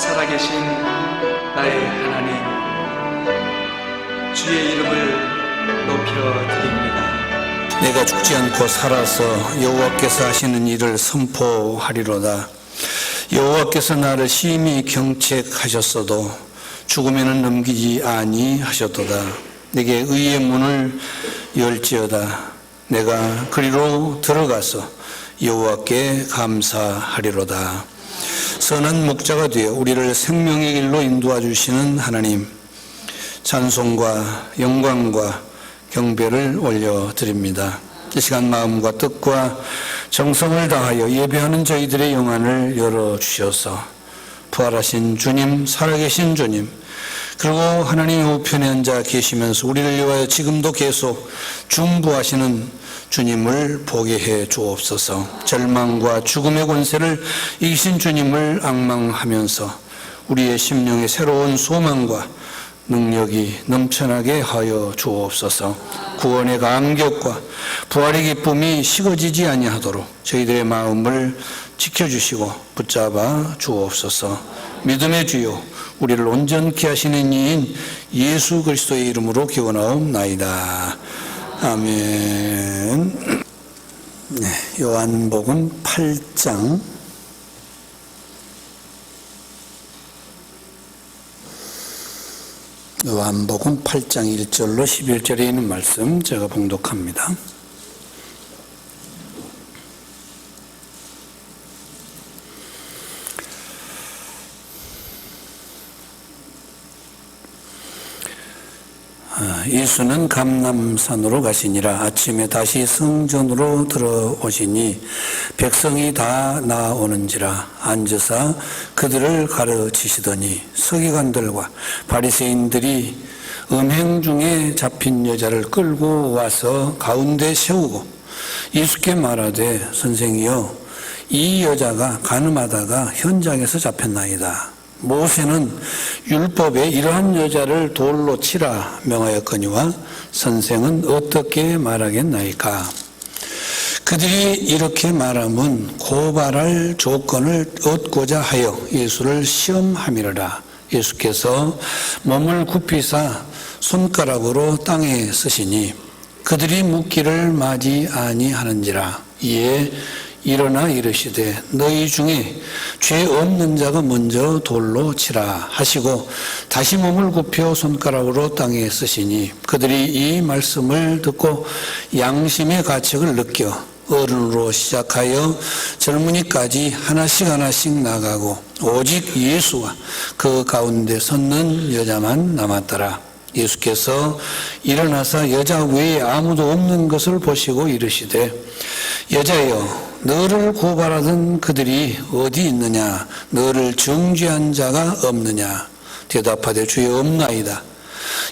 살아계신 나의 하나님, 주의 이름을 높여드립니다. 내가 죽지 않고 살아서 여호와께서 하시는 일을 선포하리로다. 여호와께서 나를 심히 경책하셨어도 죽음에는 넘기지 아니하셨도다. 내게 의의 문을 열지어다. 내가 그리로 들어가서 여호와께 감사하리로다. 선한 목자가 되어 우리를 생명의 길로 인도해 주시는 하나님, 찬송과 영광과 경배를 올려드립니다. 이 시간 마음과 뜻과 정성을 다하여 예배하는 저희들의 영안을 열어주셔서 부활하신 주님, 살아계신 주님, 그리고 하나님의 우편에 앉아 계시면서 우리를 위하여 지금도 계속 중보하시는 주님을 보게 해 주옵소서. 절망과 죽음의 권세를 이기신 주님을 앙망하면서 우리의 심령에 새로운 소망과 능력이 넘쳐나게 하여 주옵소서. 구원의 감격과 부활의 기쁨이 식어지지 아니하도록 저희들의 마음을 지켜주시고 붙잡아 주옵소서. 믿음의 주요, 우리를 온전케 하시는 이인 예수 그리스도의 이름으로 기원하옵나이다. 아멘. 네, 요한복음 8장 요한복음 8장 1절로 11절에 있는 말씀 제가 봉독합니다. 예수는 감람산으로 가시니라. 아침에 다시 성전으로 들어오시니 백성이 다 나오는지라. 앉으사 그들을 가르치시더니 서기관들과 바리새인들이 음행 중에 잡힌 여자를 끌고 와서 가운데 세우고 예수께 말하되, 선생이여, 이 여자가 간음하다가 현장에서 잡혔나이다. 모세는 율법에 이러한 여자를 돌로 치라 명하였거니와 선생은 어떻게 말하겠나이까? 그들이 이렇게 말하면 고발할 조건을 얻고자 하여 예수를 시험함이라. 예수께서 몸을 굽히사 손가락으로 땅에 쓰시니 그들이 묻기를 마지 아니하는지라. 이에 일어나 이르시되, 너희 중에 죄 없는 자가 먼저 돌로 치라 하시고 다시 몸을 굽혀 손가락으로 땅에 쓰시니 그들이 이 말씀을 듣고 양심의 가책을 느껴 어른으로 시작하여 젊은이까지 하나씩 나가고 오직 예수와 그 가운데 섰는 여자만 남았더라. 예수께서 일어나사 여자 외에 아무도 없는 것을 보시고 이르시되, 여자여, 너를 고발하던 그들이 어디 있느냐? 너를 정죄한 자가 없느냐? 대답하되, 주여, 없나이다.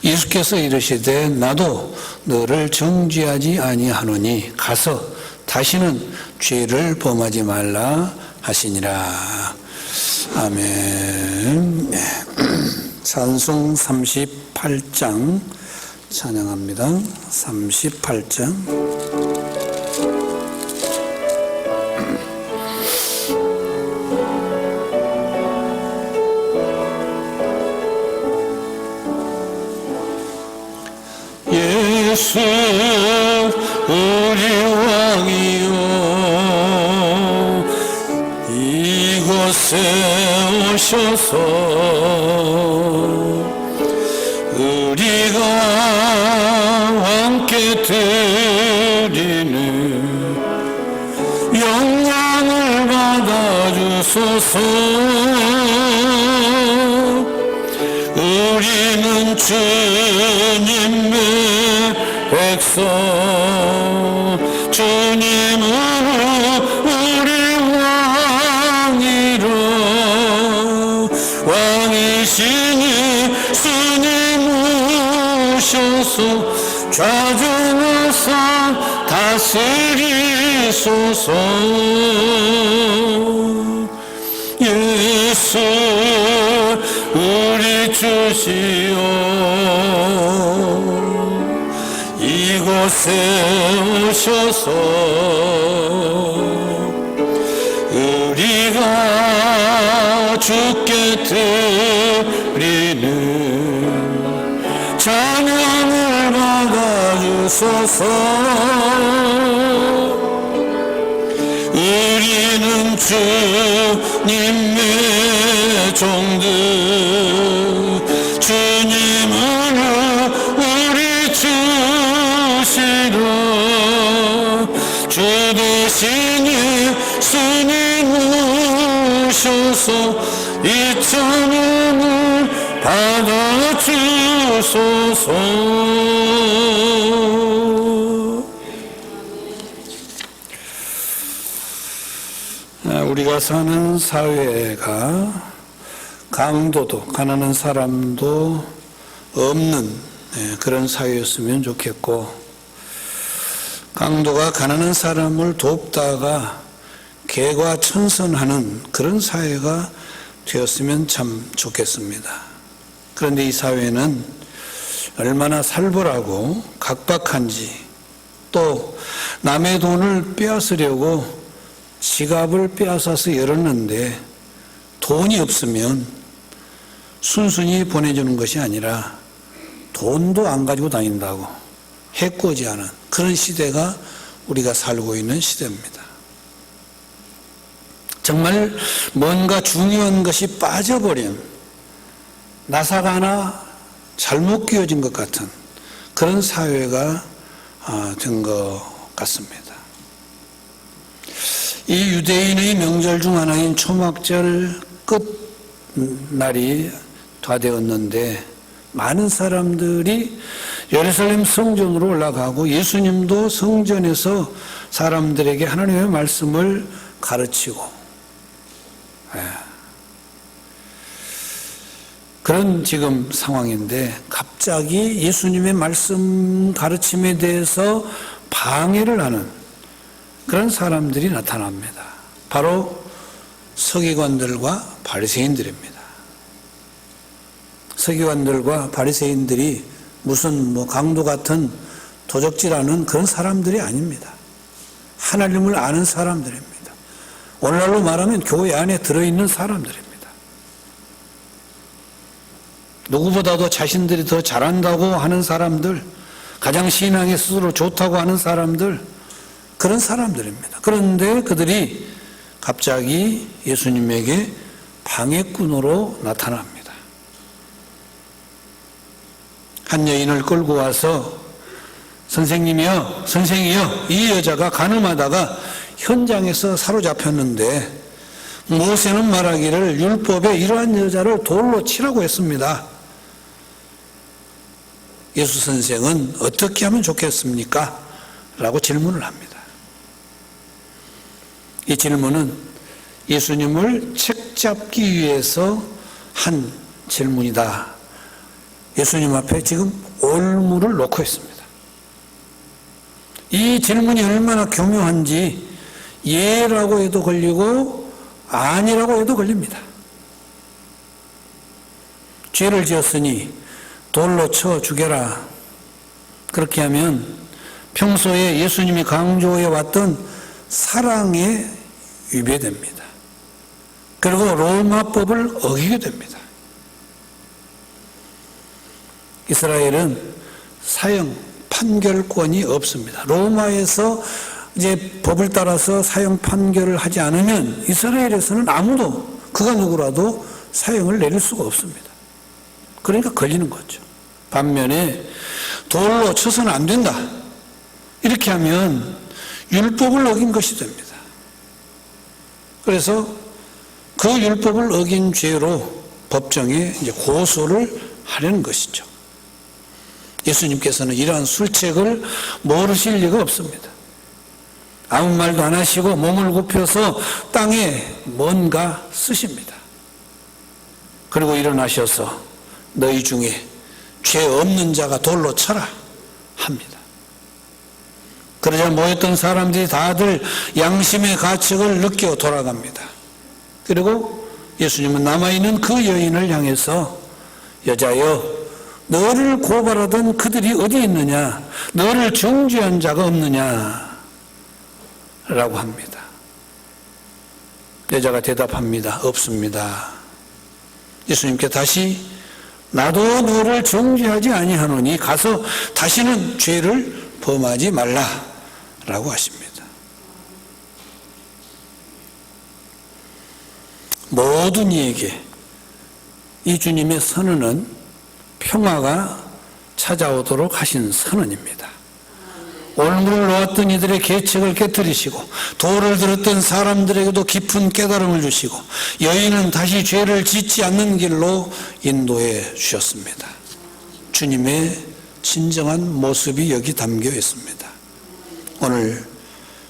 예수께서 이르시되, 나도 너를 정죄하지 아니하노니 가서 다시는 죄를 범하지 말라 하시니라. 아멘. 찬송 38장 찬양합니다. 38장. 예수 우리 왕이요, 이곳에 오셔서 우리가 함께 드리는 영광을 받아주소서. 우리는 주님의 백성, 주님은 우리 왕이로, 왕이시니 주님 오셔서 좌중우서 다스리소서. 예수 우리 주시오, 이곳에 오셔서 우리가 주께 드리는 찬양을 받아주소서. 우리는 주님의 종들, 주님은 우리 주시라. 주 대신 예수님 오셔서 이 찬양을 받아주소서. 우리가 사는 사회가 강도도 가난한 사람도 없는 그런 사회였으면 좋겠고, 강도가 가난한 사람을 돕다가 개과천선하는 그런 사회가 되었으면 참 좋겠습니다. 그런데 이 사회는 얼마나 살벌하고 각박한지, 또 남의 돈을 빼앗으려고 지갑을 빼앗아서 열었는데 돈이 없으면 순순히 보내주는 것이 아니라 돈도 안 가지고 다닌다고 해코지하는 그런 시대가 우리가 살고 있는 시대입니다. 정말 뭔가 중요한 것이 빠져버린, 나사가 하나 잘못 끼워진 것 같은 그런 사회가 된 것 같습니다. 이 유대인의 명절 중 하나인 초막절 끝날이 다 되었는데, 많은 사람들이 예루살렘 성전으로 올라가고 예수님도 성전에서 사람들에게 하나님의 말씀을 가르치고, 그런 지금 상황인데, 갑자기 예수님의 말씀 가르침에 대해서 방해를 하는 그런 사람들이 나타납니다. 바로 서기관들과 바리새인들입니다. 서기관들과 바리새인들이 무슨 강도 같은 도적질하는 그런 사람들이 아닙니다. 하나님을 아는 사람들입니다. 오늘날로 말하면 교회 안에 들어있는 사람들입니다. 누구보다도 자신들이 더 잘한다고 하는 사람들, 가장 신앙에 스스로 좋다고 하는 사람들, 그런 사람들입니다. 그런데 그들이 갑자기 예수님에게 방해꾼으로 나타납니다. 한 여인을 끌고 와서 선생님이요, 선생이요, 이 여자가 간음하다가 현장에서 사로잡혔는데 모세는 말하기를 율법에 이러한 여자를 돌로 치라고 했습니다. 예수 선생은 어떻게 하면 좋겠습니까? 라고 질문을 합니다. 이 질문은 예수님을 책잡기 위해서 한 질문이다. 예수님 앞에 지금 올무를 놓고 있습니다. 이 질문이 얼마나 교묘한지 예라고 해도 걸리고 아니라고 해도 걸립니다. 죄를 지었으니 돌로 쳐 죽여라. 그렇게 하면 평소에 예수님이 강조해 왔던 사랑에 위배됩니다. 그리고 로마법을 어기게 됩니다. 이스라엘은 사형 판결권이 없습니다. 로마에서 이제 법을 따라서 사형 판결을 하지 않으면 이스라엘에서는 아무도, 그가 누구라도 사형을 내릴 수가 없습니다. 그러니까 걸리는 거죠. 반면에 돌로 쳐서는 안 된다. 이렇게 하면 율법을 어긴 것이 됩니다. 그래서 그 율법을 어긴 죄로 법정에 이제 고소를 하려는 것이죠. 예수님께서는 이러한 술책을 모르실 리가 없습니다. 아무 말도 안 하시고 몸을 굽혀서 땅에 뭔가 쓰십니다. 그리고 일어나셔서 너희 중에 죄 없는 자가 돌로 쳐라 합니다. 그러자 모였던 사람들이 다들 양심의 가책을 느껴 돌아갑니다. 그리고 예수님은 남아있는 그 여인을 향해서 여자여, 너를 고발하던 그들이 어디 있느냐? 너를 정죄한 자가 없느냐? 라고 합니다. 여자가 대답합니다. 없습니다. 예수님께 다시 나도 너를 정죄하지 아니하노니 가서 다시는 죄를 범하지 말라라고 하십니다. 모든 이에게 이 주님의 선언은 평화가 찾아오도록 하신 선언입니다. 올무를 놓았던 이들의 계책을 깨뜨리시고 돌을 들었던 사람들에게도 깊은 깨달음을 주시고 여인은 다시 죄를 짓지 않는 길로 인도해 주셨습니다. 주님의 진정한 모습이 여기 담겨 있습니다. 오늘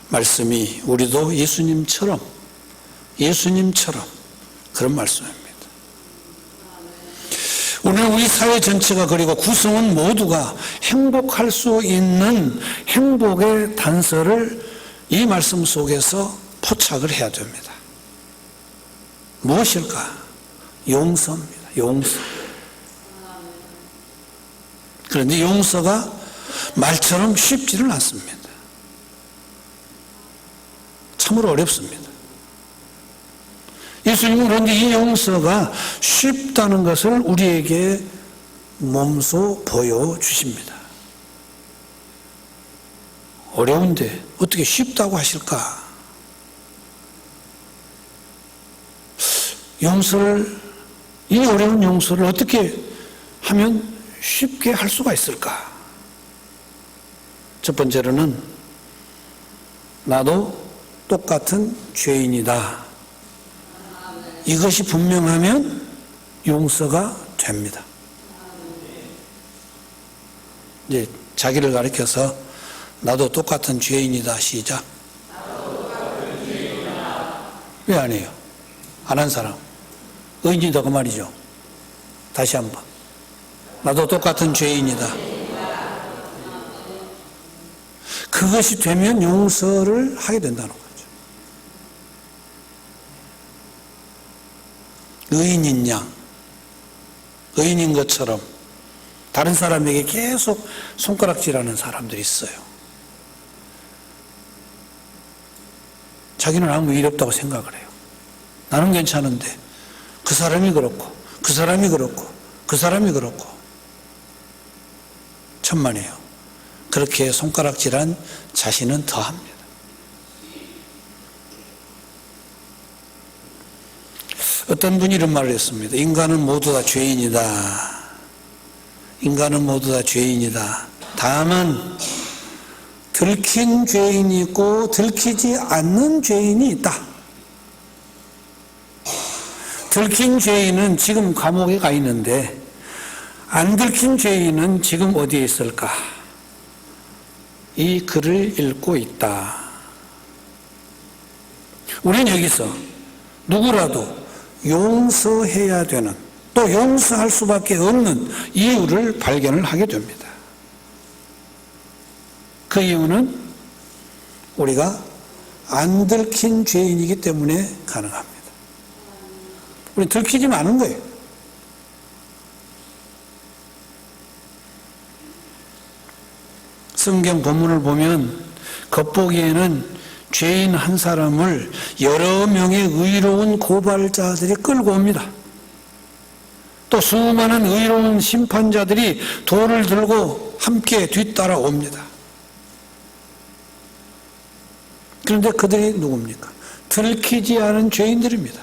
말씀이 우리도 예수님처럼 그런 말씀입니다. 오늘 우리 사회 전체가 그리고 구성원 모두가 행복할 수 있는 행복의 단서를 이 말씀 속에서 포착을 해야 됩니다. 무엇일까? 용서입니다. 용서. 그런데 용서가 말처럼 쉽지는 않습니다. 참으로 어렵습니다. 예수님은 그런데 이 용서가 쉽다는 것을 우리에게 몸소 보여주십니다. 어려운데 어떻게 쉽다고 하실까? 이 어려운 용서를 어떻게 하면 쉽게 할 수가 있을까? 첫 번째로는 나도 똑같은 죄인이다. 이것이 분명하면 용서가 됩니다. 이제 자기를 가리켜서 나도 똑같은 죄인이다. 시작. 왜 안 해요? 안 한 사람. 의인이다 그 말이죠. 다시 한번. 나도 똑같은 죄인이다. 그것이 되면 용서를 하게 된다는 거예요. 의인인 양, 의인인 것처럼 다른 사람에게 계속 손가락질하는 사람들이 있어요. 자기는 아무 일 없다고 생각을 해요. 나는 괜찮은데 그 사람이 그렇고 그 사람이 그렇고 그 사람이 그렇고 천만에요. 그렇게 손가락질한 자신은 더합니다. 어떤 분이 이런 말을 했습니다. 인간은 모두 다 죄인이다. 인간은 모두 다 죄인이다. 다만 들킨 죄인이 있고 들키지 않는 죄인이 있다. 들킨 죄인은 지금 감옥에 가 있는데 안 들킨 죄인은 지금 어디에 있을까? 이 글을 읽고 있다. 우리는 여기서 누구라도 용서해야 되는, 또 용서할 수밖에 없는 이유를 발견을 하게 됩니다. 그 이유는 우리가 안 들킨 죄인이기 때문에 가능합니다. 우리 들키지 않은 거예요. 성경 본문을 보면 겉보기에는 죄인 한 사람을 여러 명의 의로운 고발자들이 끌고 옵니다. 또 수많은 의로운 심판자들이 돌을 들고 함께 뒤따라 옵니다. 그런데 그들이 누굽니까? 들키지 않은 죄인들입니다.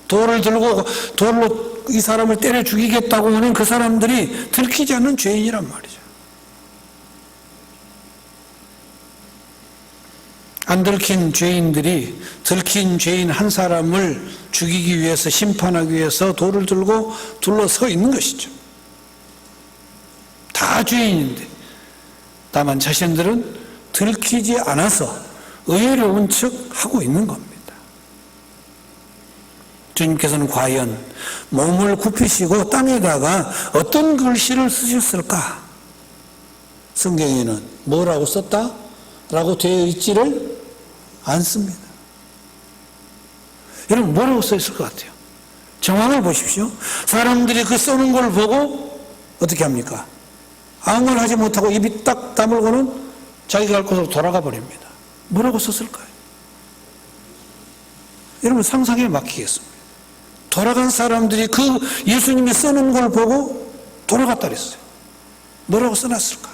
돌을 들고 돌로 이 사람을 때려 죽이겠다고 하는 그 사람들이 들키지 않는 죄인이란 말이죠. 안 들킨 죄인들이 들킨 죄인 한 사람을 죽이기 위해서, 심판하기 위해서 돌을 들고 둘러서 있는 것이죠. 다 죄인인데 다만 자신들은 들키지 않아서 의로운 척 하고 있는 겁니다. 주님께서는 과연 몸을 굽히시고 땅에다가 어떤 글씨를 쓰셨을까? 성경에는 뭐라고 썼다? 라고 되어 있지를 않습니다. 여러분 뭐라고 써 있을 것 같아요? 정황을 보십시오. 사람들이 그 써는 걸 보고 어떻게 합니까? 아무 말 하지 못하고 입이 딱 다물고는 자기가 갈 곳으로 돌아가 버립니다. 뭐라고 썼을까요? 여러분 상상에 맡기겠습니다. 돌아간 사람들이 그 예수님이 써놓은 걸 보고 돌아갔다 그랬어요. 뭐라고 써놨을까?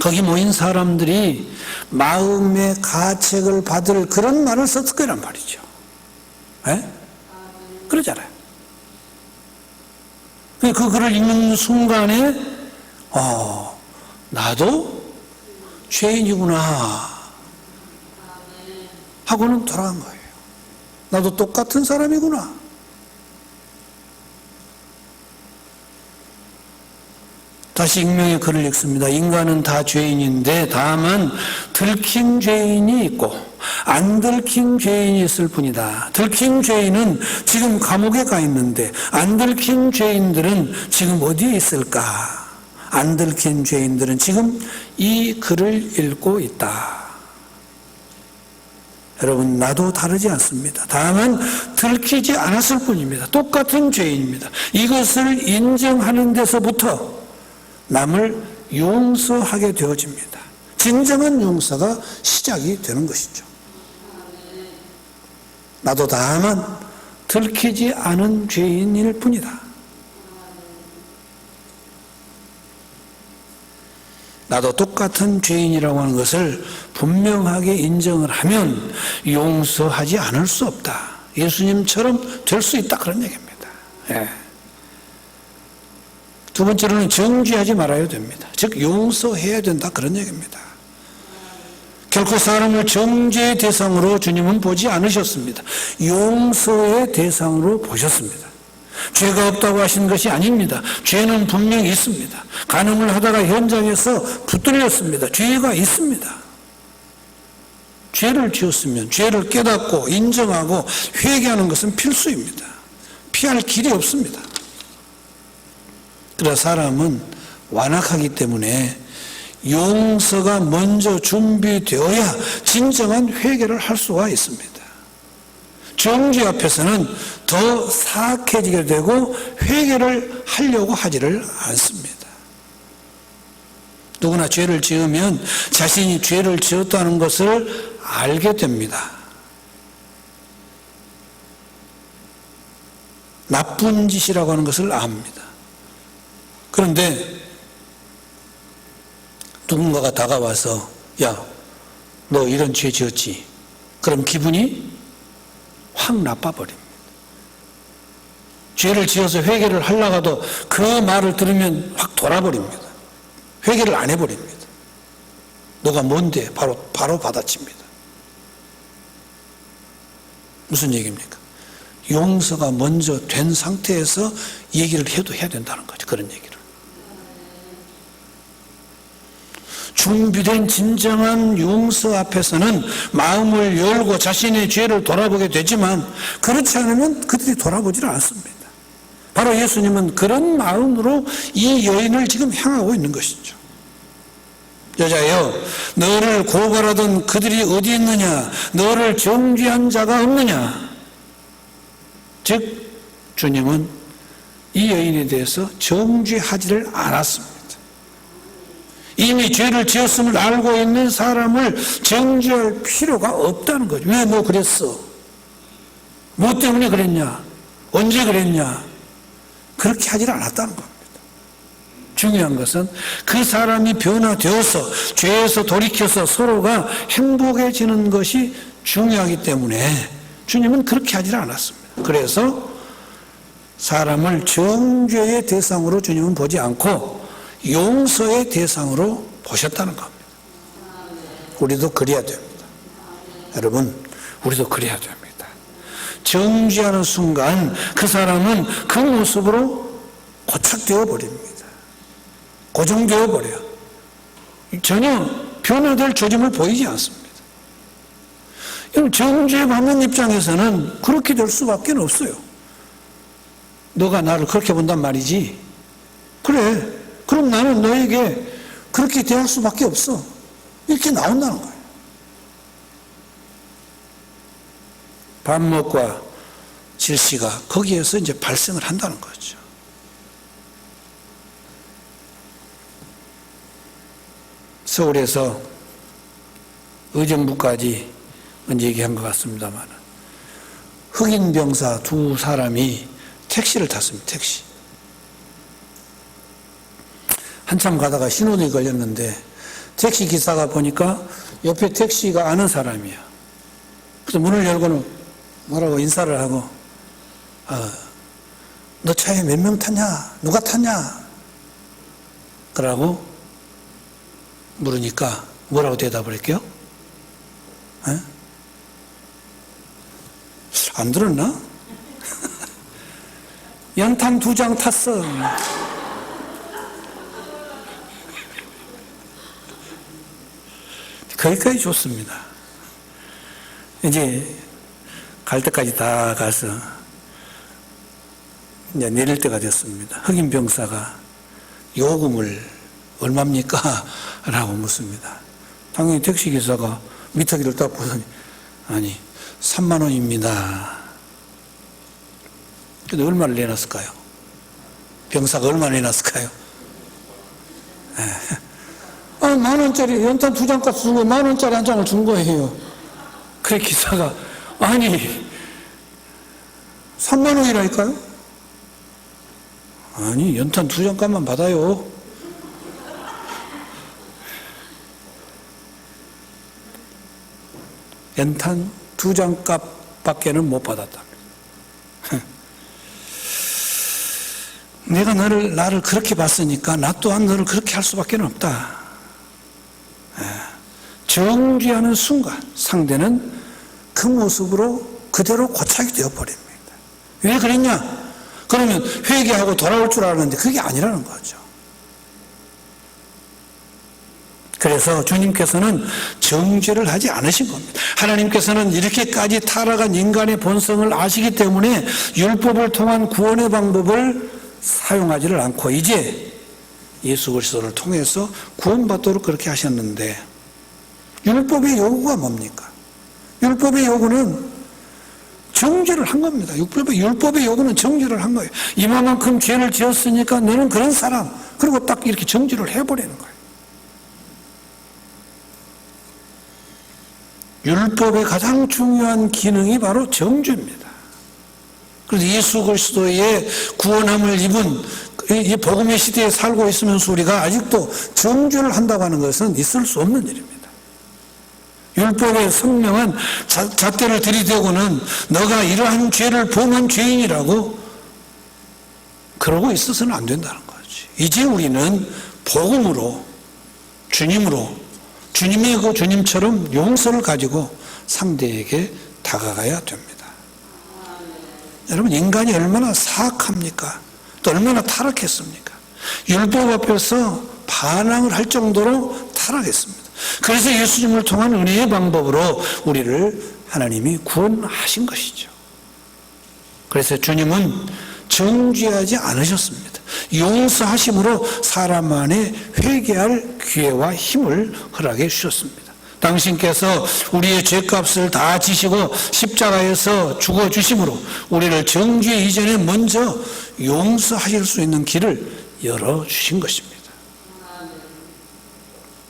거기 모인 사람들이 마음의 가책을 받을 그런 말을 썼을 거란 말이죠. 에? 그러잖아요. 그 글을 읽는 순간에 나도 죄인이구나 하고는 돌아간 거예요. 나도 똑같은 사람이구나. 다시 익명의 글을 읽습니다. 인간은 다 죄인인데 다만 들킨 죄인이 있고 안 들킨 죄인이 있을 뿐이다. 들킨 죄인은 지금 감옥에 가 있는데 안 들킨 죄인들은 지금 어디에 있을까? 안 들킨 죄인들은 지금 이 글을 읽고 있다. 여러분, 나도 다르지 않습니다. 다만 들키지 않았을 뿐입니다. 똑같은 죄인입니다. 이것을 인정하는 데서부터 남을 용서하게 되어집니다. 진정한 용서가 시작이 되는 것이죠. 나도 다만 들키지 않은 죄인일 뿐이다. 나도 똑같은 죄인이라고 하는 것을 분명하게 인정을 하면 용서하지 않을 수 없다. 예수님처럼 될 수 있다. 그런 얘기입니다. 예. 두 번째로는 정죄하지 말아야 됩니다. 즉 용서해야 된다. 그런 얘기입니다. 결코 사람을 정죄의 대상으로 주님은 보지 않으셨습니다. 용서의 대상으로 보셨습니다. 죄가 없다고 하신 것이 아닙니다. 죄는 분명히 있습니다. 간음을 하다가 현장에서 붙들렸습니다. 죄가 있습니다. 죄를 지었으면 죄를 깨닫고 인정하고 회개하는 것은 필수입니다. 피할 길이 없습니다. 그러나 사람은 완악하기 때문에 용서가 먼저 준비되어야 진정한 회개를 할 수가 있습니다. 정죄 앞에서는 더 사악해지게 되고 회개를 하려고 하지를 않습니다. 누구나 죄를 지으면 자신이 죄를 지었다는 것을 알게 됩니다. 나쁜 짓이라고 하는 것을 압니다. 그런데 누군가가 다가와서 야, 너 이런 죄 지었지? 그럼 기분이 확 나빠버립니다. 죄를 지어서 회개를 하려고 그 말을 들으면 확 돌아버립니다. 회개를 안 해버립니다. 너가 뭔데? 바로 받아칩니다. 무슨 얘기입니까? 용서가 먼저 된 상태에서 얘기를 해도 해야 된다는 거죠. 그런 얘기를. 준비된 진정한 용서 앞에서는 마음을 열고 자신의 죄를 돌아보게 되지만 그렇지 않으면 그들이 돌아보지를 않습니다. 바로 예수님은 그런 마음으로 이 여인을 지금 향하고 있는 것이죠. 여자여, 너를 고발하던 그들이 어디 있느냐? 너를 정죄한 자가 없느냐? 즉 주님은 이 여인에 대해서 정죄하지를 않았습니다. 이미 죄를 지었음을 알고 있는 사람을 정죄할 필요가 없다는 거죠. 왜 너 그랬어? 뭐 때문에 그랬냐? 언제 그랬냐? 그렇게 하지를 않았다는 겁니다. 중요한 것은 그 사람이 변화되어서 죄에서 돌이켜서 서로가 행복해지는 것이 중요하기 때문에 주님은 그렇게 하지를 않았습니다. 그래서 사람을 정죄의 대상으로 주님은 보지 않고 용서의 대상으로 보셨다는 겁니다. 우리도 그래야 됩니다. 여러분, 우리도 그래야 됩니다. 정죄하는 순간 그 사람은 그 모습으로 고착되어 버립니다. 고정되어 버려요. 전혀 변화될 조짐을 보이지 않습니다. 정죄받는 입장에서는 그렇게 될 수밖에 없어요. 너가 나를 그렇게 본단 말이지. 그래. 그럼 나는 너에게 그렇게 대할 수밖에 없어. 이렇게 나온다는 거예요. 반목과 질시가 거기에서 이제 발생을 한다는 거죠. 서울에서 의정부까지 언제 얘기한 것 같습니다만 흑인 병사 두 사람이 택시를 탔습니다. 택시. 한참 가다가 신호등이 걸렸는데 택시 기사가 보니까 옆에 택시가 아는 사람이야. 그래서 문을 열고는 뭐라고 인사를 하고, 너 차에 몇 명 탔냐? 누가 탔냐? 그러고 물으니까 뭐라고 대답을 할게요? 안 들었나? 연탄 2장 탔어. 거기까지 좋습니다. 이제 갈 때까지 다 가서 이제 내릴 때가 됐습니다. 흑인 병사가 요금을 얼마입니까? 라고 묻습니다. 당연히 택시기사가 미터기를 딱 보더니 아니 3만 원입니다. 근데 얼마를 내놨을까요? 병사가 얼마나 내놨을까요? 10,000원짜리 연탄 2장 값 주고 10,000원짜리 한 장을 준 거예요. 그래 기사가 아니 3만 원이라니까요? 아니 연탄 2장 값만 받아요. 연탄 2장 값밖에는 못 받았답니다. 내가 나를 그렇게 봤으니까 나 또한 너를 그렇게 할 수밖에 없다. 정죄하는 순간 상대는 그 모습으로 그대로 고착이 되어버립니다. 왜 그랬냐? 그러면 회개하고 돌아올 줄 알았는데 그게 아니라는 거죠. 그래서 주님께서는 정죄를 하지 않으신 겁니다. 하나님께서는 이렇게까지 타락한 인간의 본성을 아시기 때문에 율법을 통한 구원의 방법을 사용하지를 않고 이제 예수 그리스도를 통해서 구원받도록 그렇게 하셨는데 율법의 요구가 뭡니까? 율법의 요구는 정죄를 한 겁니다. 율법의 요구는 정죄를 한 거예요. 이만큼 죄를 지었으니까 너는 그런 사람, 그리고 딱 이렇게 정죄를 해버리는 거예요. 율법의 가장 중요한 기능이 바로 정죄입니다. 그래서 예수 그리스도의 구원함을 입은 이 복음의 시대에 살고 있으면서 우리가 아직도 정죄를 한다고 하는 것은 있을 수 없는 일입니다. 율법의 성명은 잣대를 들이대고는 너가 이러한 죄를 범한 죄인이라고 그러고 있어서는 안 된다는 거지. 이제 우리는 복음으로 주님의 그 주님처럼 용서를 가지고 상대에게 다가가야 됩니다. 여러분 인간이 얼마나 사악합니까? 또 얼마나 타락했습니까? 율법 앞에서 반항을 할 정도로 타락했습니다. 그래서 예수님을 통한 은혜의 방법으로 우리를 하나님이 구원하신 것이죠. 그래서 주님은 정죄하지 않으셨습니다. 용서하심으로 사람 안에 회개할 기회와 힘을 허락해 주셨습니다. 당신께서 우리의 죄값을 다 지시고 십자가에서 죽어주심으로 우리를 정죄 이전에 먼저 용서하실 수 있는 길을 열어주신 것입니다.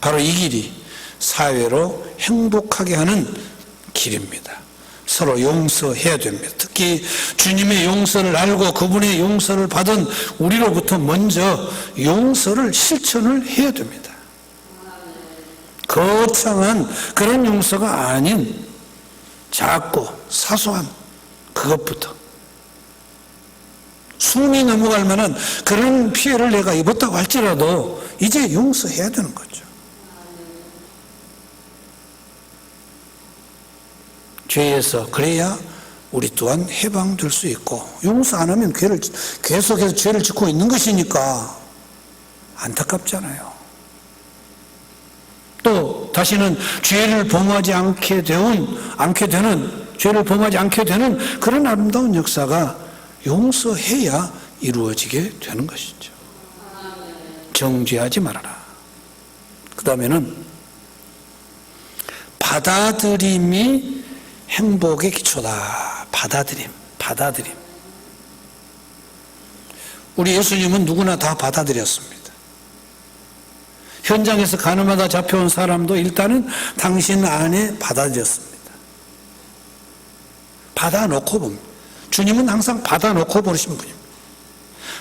바로 이 길이 사회로 행복하게 하는 길입니다. 서로 용서해야 됩니다. 특히 주님의 용서를 알고 그분의 용서를 받은 우리로부터 먼저 용서를 실천을 해야 됩니다. 거창한 그런 용서가 아닌 작고 사소한 그것부터 숨이 넘어갈 만한 그런 피해를 내가 입었다고 할지라도 이제 용서해야 되는 거죠. 죄에서 그래야 우리 또한 해방될 수 있고 용서 안 하면 계속해서 죄를 짓고 있는 것이니까 안타깝잖아요. 또 다시는 죄를 범하지 않게 되는 죄를 범하지 않게 되는 그런 아름다운 역사가 용서해야 이루어지게 되는 것이죠. 정죄하지 말아라. 그 다음에는 받아들임이 행복의 기초다. 받아들임. 우리 예수님은 누구나 다 받아들였습니다. 현장에서 가늠하다 잡혀온 사람도 일단은 당신 안에 받아들였습니다. 받아놓고 봅니다. 주님은 항상 받아놓고 보시는 분입니다.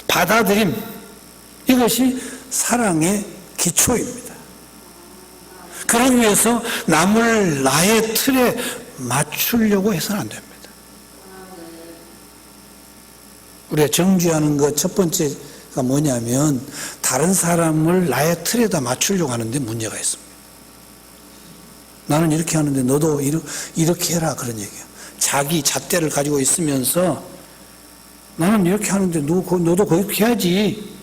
받아들임, 이것이 사랑의 기초입니다. 그러기 위해서 남을 나의 틀에 맞추려고 해서는 안 됩니다. 우리가 정죄하는 것 첫 번째가 뭐냐면 다른 사람을 나의 틀에다 맞추려고 하는데 문제가 있습니다. 나는 이렇게 하는데 너도 이렇게 해라, 그런 얘기예요. 자기 잣대를 가지고 있으면서 나는 이렇게 하는데 너도 그렇게 해야지.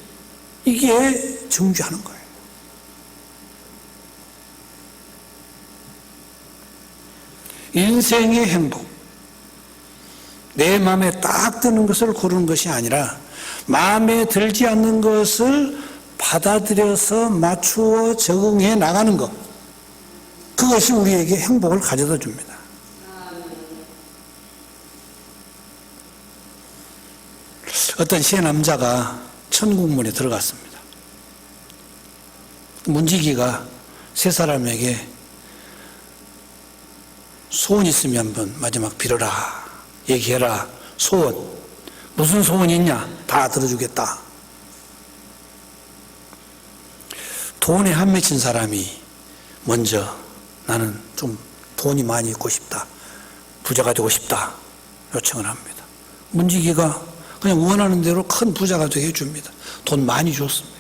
이게 정죄하는 거예요. 인생의 행복, 내 마음에 딱 드는 것을 고르는 것이 아니라 마음에 들지 않는 것을 받아들여서 맞추어 적응해 나가는 것, 그것이 우리에게 행복을 가져다 줍니다. 어떤 세 남자가 천국문에 들어갔습니다. 문지기가 세 사람에게 소원 있으면 한번 마지막 빌어라, 얘기해라. 소원, 무슨 소원이 있냐? 다 들어주겠다. 돈에 한 맺힌 사람이 먼저 나는 좀 돈이 많이 있고 싶다, 부자가 되고 싶다 요청을 합니다. 문지기가 그냥 원하는 대로 큰 부자가 되게 해줍니다. 돈 많이 줬습니다.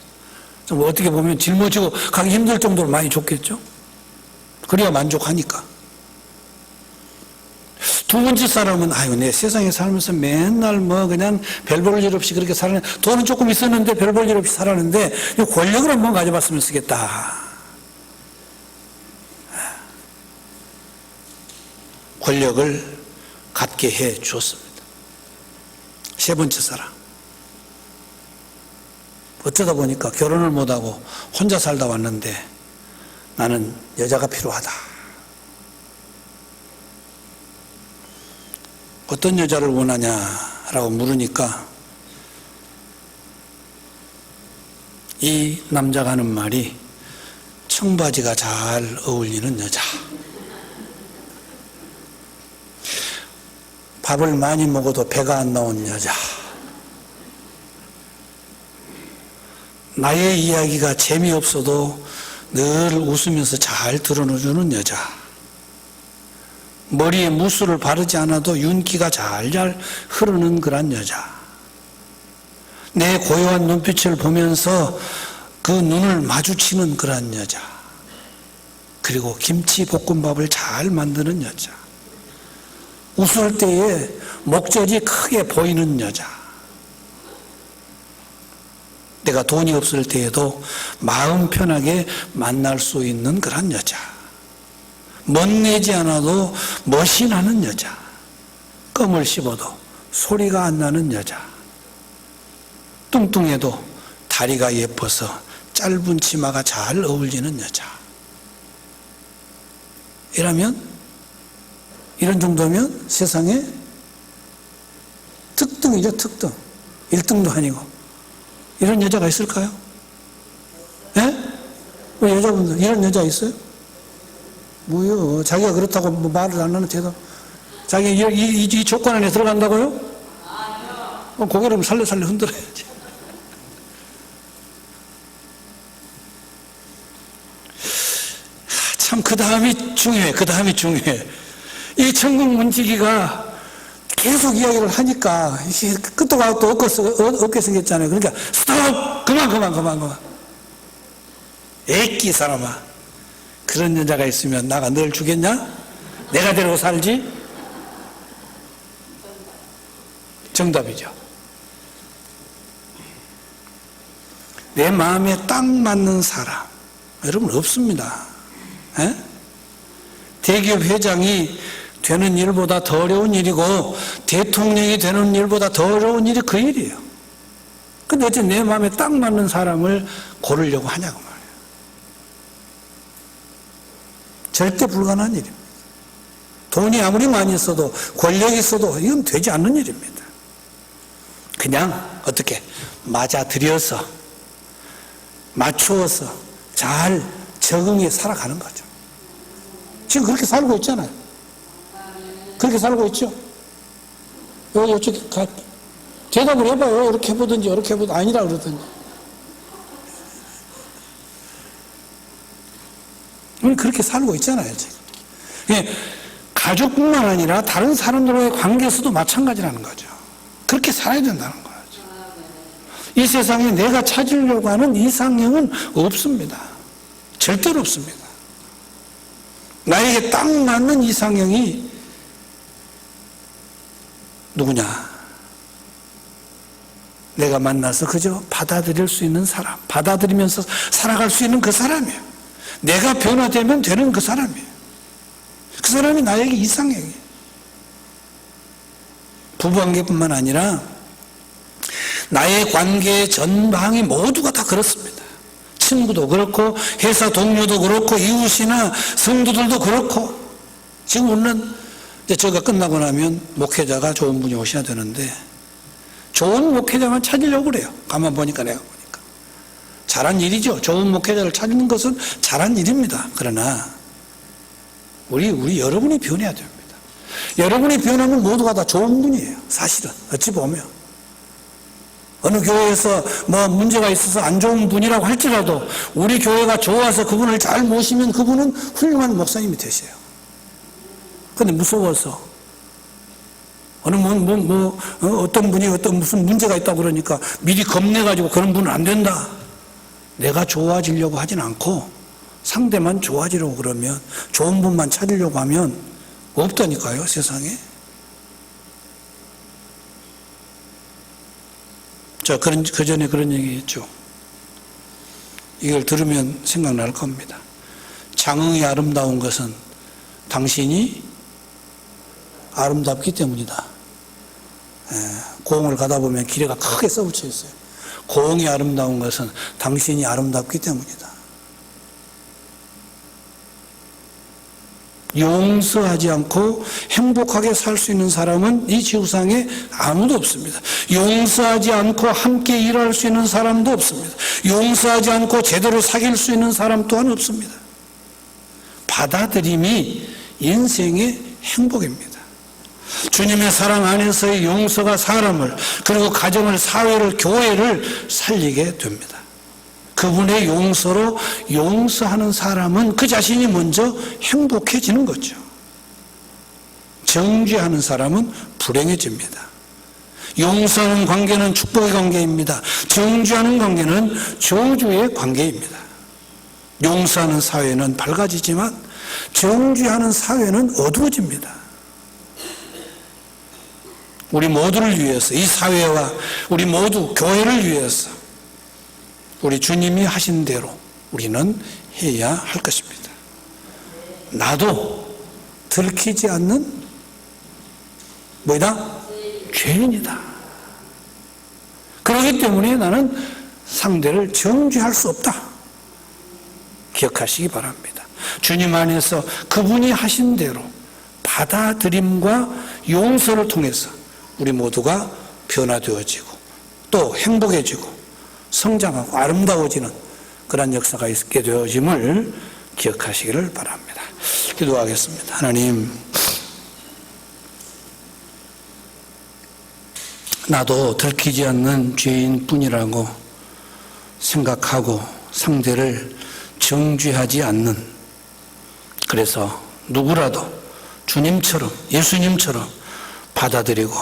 좀 어떻게 보면 짊어지고 가기 힘들 정도로 많이 줬겠죠. 그래야 만족하니까. 두 번째 사람은 내 세상에 살면서 맨날 그냥 별 볼 일 없이 그렇게 살았는데, 돈은 조금 있었는데 별 볼 일 없이 살았는데 권력을 한번 가져봤으면 쓰겠다. 권력을 갖게 해 주었습니다. 세 번째 사람, 어쩌다 보니까 결혼을 못하고 혼자 살다 왔는데 나는 여자가 필요하다. 어떤 여자를 원하냐라고 물으니까 이 남자가 하는 말이 청바지가 잘 어울리는 여자, 밥을 많이 먹어도 배가 안 나온 여자, 나의 이야기가 재미없어도 늘 웃으면서 잘 들어주는 여자, 머리에 무술을 바르지 않아도 윤기가 잘잘 흐르는 그런 여자, 내 고요한 눈빛을 보면서 그 눈을 마주치는 그런 여자, 그리고 김치볶음밥을 잘 만드는 여자, 웃을 때에 목젖이 크게 보이는 여자, 내가 돈이 없을 때에도 마음 편하게 만날 수 있는 그런 여자, 멋내지 않아도 멋이 나는 여자, 껌을 씹어도 소리가 안 나는 여자, 뚱뚱해도 다리가 예뻐서 짧은 치마가 잘 어울리는 여자. 이런 정도면 세상에 특등이죠, 특등. 1등도 아니고. 이런 여자가 있을까요? 예? 우리 여자분들, 이런 여자 있어요? 뭐요? 자기가 그렇다고 말을 안 하는 대답. 자기 이 조건 안에 들어간다고요? 아니요. 고개를 살려살려 흔들어야지. 참, 그 다음이 중요해. 이 천국 문지기가 계속 이야기를 하니까 이게 끝도 가도 없게 생겼잖아요. 그러니까 스톱! 그만. 애끼 사람아. 그런 여자가 있으면 나가 널 주겠냐? 내가 데리고 살지? 정답이죠. 내 마음에 딱 맞는 사람, 여러분, 없습니다. 에? 대기업 회장이 되는 일보다 더 어려운 일이고 대통령이 되는 일보다 더 어려운 일이 그 일이에요. 근데 어째 내 마음에 딱 맞는 사람을 고르려고 하냐고 말이에요. 절대 불가능한 일입니다. 돈이 아무리 많이 있어도, 권력이 있어도 이건 되지 않는 일입니다. 그냥 어떻게 맞아들여서, 맞추어서 잘 적응해 살아가는 거죠. 지금 그렇게 살고 있잖아요. 그렇게 살고 있죠. 이쪽에 대답을 해봐요. 이렇게 해보든지 이렇게 해보든지 아니라 그러든지. 우리 그렇게 살고 있잖아요, 지금. 예, 가족뿐만 아니라 다른 사람들과의 관계에서도 마찬가지라는 거죠. 그렇게 살아야 된다는 거죠. 이 세상에 내가 찾으려고 하는 이상형은 없습니다. 절대로 없습니다. 나에게 딱 맞는 이상형이 누구냐? 내가 만나서 그저 받아들일 수 있는 사람, 받아들이면서 살아갈 수 있는 그 사람이에요. 내가 변화되면 되는 그 사람이에요. 그 사람이 나에게 이상형이에요. 부부관계뿐만 아니라 나의 관계 전방이 모두가 다 그렇습니다. 친구도 그렇고 회사 동료도 그렇고 이웃이나 성도들도 그렇고. 지금 오늘 이제 저가 끝나고 나면 목회자가 좋은 분이 오셔야 되는데 좋은 목회자만 찾으려고 그래요. 가만 보니까 내가 보니까 잘한 일이죠. 좋은 목회자를 찾는 것은 잘한 일입니다. 그러나 우리 여러분이 변해야 됩니다. 여러분이 변하면 모두가 다 좋은 분이에요. 사실은 어찌 보면 어느 교회에서 뭐 문제가 있어서 안 좋은 분이라고 할지라도 우리 교회가 좋아서 그분을 잘 모시면 그분은 훌륭한 목사님이 되세요. 그런데 무서워서 어떤 분이 무슨 문제가 있다고 그러니까 미리 겁내가지고 그런 분은 안 된다. 내가 좋아지려고 하진 않고 상대만 좋아지려고 그러면 좋은 분만 찾으려고 하면 없다니까요, 세상에. 그 전에 그런 얘기 했죠. 이걸 들으면 생각날 겁니다. 장흥이 아름다운 것은 당신이 아름답기 때문이다. 고흥을 가다 보면 길에가 크게 써붙여 있어요. 고흥이 아름다운 것은 당신이 아름답기 때문이다. 용서하지 않고 행복하게 살 수 있는 사람은 이 지구상에 아무도 없습니다. 용서하지 않고 함께 일할 수 있는 사람도 없습니다. 용서하지 않고 제대로 사귈 수 있는 사람 또한 없습니다. 받아들임이 인생의 행복입니다. 주님의 사랑 안에서의 용서가 사람을, 그리고 가정을, 사회를, 교회를 살리게 됩니다. 그분의 용서로 용서하는 사람은 그 자신이 먼저 행복해지는 거죠. 정죄하는 사람은 불행해집니다. 용서하는 관계는 축복의 관계입니다. 정죄하는 관계는 저주의 관계입니다. 용서하는 사회는 밝아지지만 정죄하는 사회는 어두워집니다. 우리 모두를 위해서, 이 사회와 우리 모두 교회를 위해서 우리 주님이 하신 대로 우리는 해야 할 것입니다. 나도 들키지 않는 뭐이다? 죄인이다. 그렇기 때문에 나는 상대를 정죄할 수 없다. 기억하시기 바랍니다. 주님 안에서 그분이 하신 대로 받아들임과 용서를 통해서 우리 모두가 변화되어지고 또 행복해지고 성장하고 아름다워지는 그런 역사가 있게 되어짐을 기억하시기를 바랍니다. 기도하겠습니다. 하나님, 나도 들키지 않는 죄인뿐이라고 생각하고 상대를 정죄하지 않는, 그래서 누구라도 주님처럼, 예수님처럼 받아들이고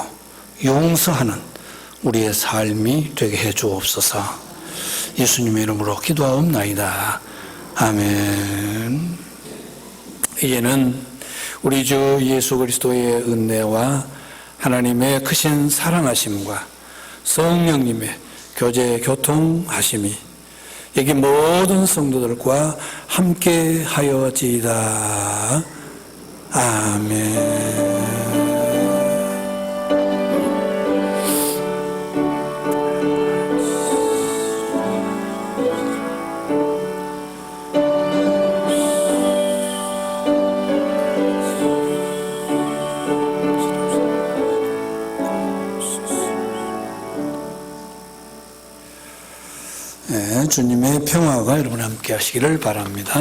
용서하는 우리의 삶이 되게 해 주옵소서. 예수님의 이름으로 기도하옵나이다. 아멘. 이제는 우리 주 예수 그리스도의 은혜와 하나님의 크신 사랑하심과 성령님의 교제 교통하심이 여기 모든 성도들과 함께 하여지이다. 아멘. 네, 주님의 평화가 여러분 함께 하시기를 바랍니다.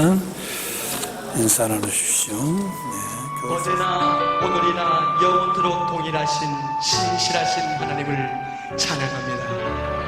인사 나누십시오. 네. 어제나 오늘이나 영원토록 동일하신 신실하신 하나님을 찬양합니다.